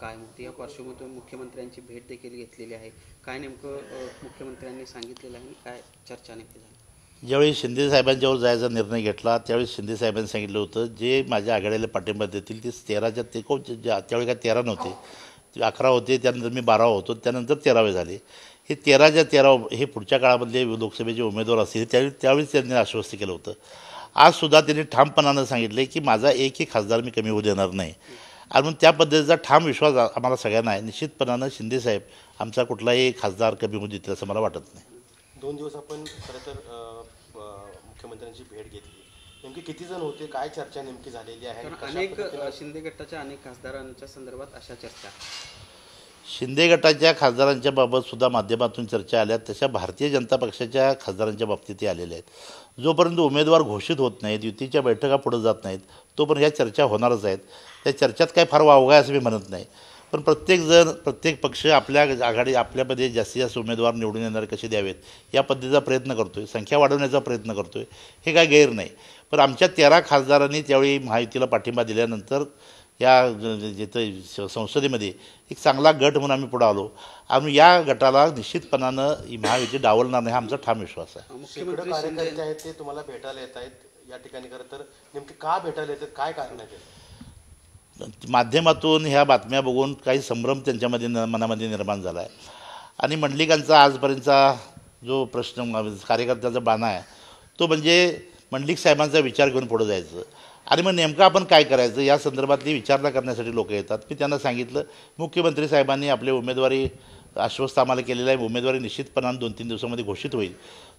काय म्हणते या पार्श्वभूमीवर मुख्यमंत्र्यांची भेट देखील घेतलेली आहे. काय नेमकं मुख्यमंत्र्यांनी सांगितलेलं आहे आणि काय चर्चा नेमकी झाली? ज्यावेळी शिंदे साहेबांच्यावर जायचा निर्णय घेतला त्यावेळी शिंदे साहेबांनी सांगितलं होतं जे माझ्या आघाडीला पाठिंबा देतील ते 13च्या ते त्यावेळी काय 13 नव्हते, 11 होते, त्यानंतर मी 12 होतो, त्यानंतर 13वे झाले. हे 13च्या 13 हे पुढच्या काळामधले लोकसभेचे उमेदवार असतील त्यावेळी त्यांनी आश्वस्त केलं होतं. आजसुद्धा त्यांनी ठामपणानं सांगितले की माझा एकही खासदार मी कमी होऊ देणार नाही. आणि म्हणून त्या पद्धतीचा ठाम विश्वास आम्हाला सगळ्यांना आहे. निश्चितपणानं शिंदेसाहेब आमचा कुठलाही खासदार कमी होऊ देतील असं मला वाटत नाही. 2 दिवस आपण खरं तर मुख्यमंत्र्यांची भेट घेतली. नेमके किती जण होते, काय चर्चा नेमकी झालेली आहे? अनेक शिंदे गटाच्या अनेक खासदारांच्या संदर्भात अशा चर्चा, शिंदे गटाच्या खासदारांच्या बाबत सुद्धा माध्यमातून चर्चा आल्या, तशा भारतीय जनता पक्षाच्या खासदारांच्या बाबतीतही आलेल्या आहेत. जोपर्यंत उमेदवार घोषित होत नाहीत, युतीच्या बैठका पुढे जात नाहीत, तोपर्यंत ह्या चर्चा होणारच आहेत. त्या चर्चेत काय फार वावगा आहे असं मी म्हणत नाही. पण प्रत्येक पक्ष आपल्या आपल्यामध्ये जास्तीत जास्त उमेदवार निवडून येणारे कसे द्यावेत या पद्धतीचा प्रयत्न करतो आहे, संख्या वाढवण्याचा प्रयत्न करतो आहे, हे काय गैर नाही. पण आमच्या 13 खासदारांनी त्यावेळी महायुतीला पाठिंबा दिल्यानंतर या जिथं संसदेमध्ये एक चांगला गट म्हणून आम्ही पुढे आलो. आम्ही या गटाला निश्चितपणानं ही महायुती डावलणार नाही हा आमचा ठाम विश्वास आहे. मुख्यमंत्री कार्यकर्ते आहेत ते तुम्हाला भेटायला येत आहेत या ठिकाणी. खरं तर नेमके का भेटायला येतात, काय कारण आहे? माध्यमातून ह्या बातम्या बघून काही संभ्रम त्यांच्यामध्ये मनामध्ये निर्माण झाला आहे. आणि मंडलिकांचा आजपर्यंतचा जो प्रश्न कार्यकर्त्याचा बाणा आहे तो म्हणजे मंडलिक साहेबांचा विचार घेऊन पुढे जायचं. आणि मग नेमकं आपण काय करायचं या संदर्भातली विचारणा करण्यासाठी लोक येतात. मी त्यांना सांगितलं मुख्यमंत्री साहेबांनी आपली उमेदवारी आश्वस्त आम्हाला केलेला आहे, उमेदवारी निश्चितपणाने 2-3 दिवसामध्ये घोषित होईल.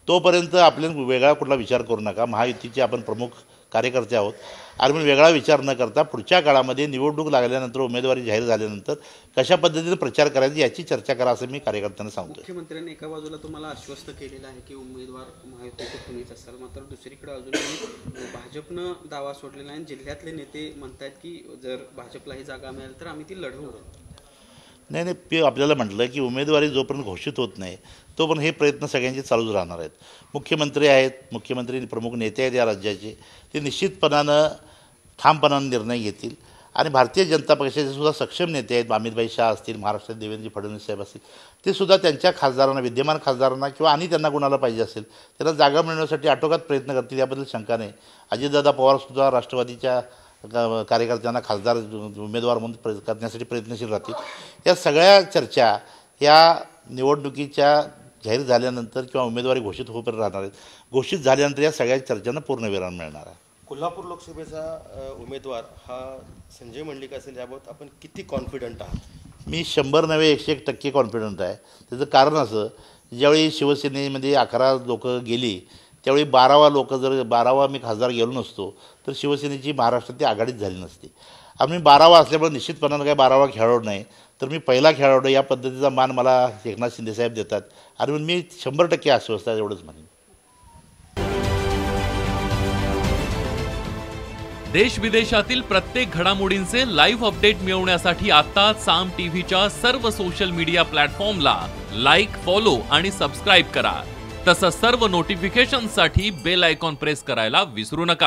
तोपर्यंत आपल्याला वेगळा कुठला विचार करू नका. महायुतीचे आपण प्रमुख कार्यकर्ते आहोत. आणि मग वेगळा विचार न करता पुढच्या काळामध्ये निवडणूक लागल्यानंतर उमेदवारी जाहीर झाल्यानंतर कशा पद्धतीने प्रचार करायचा याची चर्चा करा असं मी कार्यकर्त्यांना सांगतो. मुख्यमंत्र्यांनी एका बाजूला तुम्हाला आश्वस्त केलेलं आहे की उमेदवार महायुतीचे तुम्हीच असाल, मात्र दुसरीकडे अजूनही भाजपनं दावा सोडलेला आहे. जिल्ह्यातले नेते म्हणतात की जर भाजपला ही जागा मिळाली तर आम्ही ती लढवू. नाही आपल्याला म्हटलं की उमेदवारी जोपर्यंत घोषित होत नाही तोपर्यंत हे प्रयत्न सगळ्यांचे चालूच राहणार आहेत. मुख्यमंत्री आहेत, मुख्यमंत्री प्रमुख नेते आहेत या राज्याचे, ते निश्चितपणानं ठामपणानं निर्णय घेतील. आणि भारतीय जनता पक्षाचे सुद्धा सक्षम नेते आहेत, अमितभाई शाह असतील, महाराष्ट्रात देवेंद्र फडणवीस साहेब असतील, ते सुद्धा त्यांच्या खासदारांना, विद्यमान खासदारांना किंवा आणि त्यांना कुणाला पाहिजे असेल त्यांना जागा मिळवण्यासाठी आटोकात प्रयत्न करतील याबद्दल शंका नाही. अजितदादा पवारसुद्धा राष्ट्रवादीच्या कार्यकर्त्यांना खासदार उमेदवार म्हणून करण्यासाठी प्रयत्नशील राहतील. या सगळ्या चर्चा या निवडणुकीच्या जाहीर झाल्यानंतर किंवा उमेदवारी घोषित होईपर्यंत राहणार आहेत. घोषित झाल्यानंतर या सगळ्या चर्चांना पूर्णविराम मिळणार आहे. कोल्हापूर लोकसभेचा उमेदवार हा संजय मंडलिक असेल याबाबत आपण किती कॉन्फिडंट आहात? मी 100 नव्हे 101% कॉन्फिडंट आहे. त्याचं कारण असं, ज्यावेळी शिवसेनेमध्ये 11 लोक गेली त्यावेळी 12वा मी खासदार गेलो नसतो तर शिवसेनेची महाराष्ट्रात ती आघाडीच झाली नसती. आम्ही 12वा असल्यामुळे निश्चितपणानं काय 12वा खेळाडू नाही तर मी पहिला खेळाडू या पद्धतीचा मान मला एकनाथ शिंदेसाहेब देतात. आणि म्हणून मी 100% आश्वस्त आहे एवढंच म्हणेन. देश विदेशातील प्रत्येक घडामोडींचे लाईव्ह अपडेट मिळवण्यासाठी आता साम टीव्हीच्या सर्व सोशल मीडिया प्लॅटफॉर्मला लाईक, फॉलो आणि सबस्क्राईब करा. तसंच सर्व नोटिफिकेशनसाठी बेल आयकॉन प्रेस करायला विसरू नका.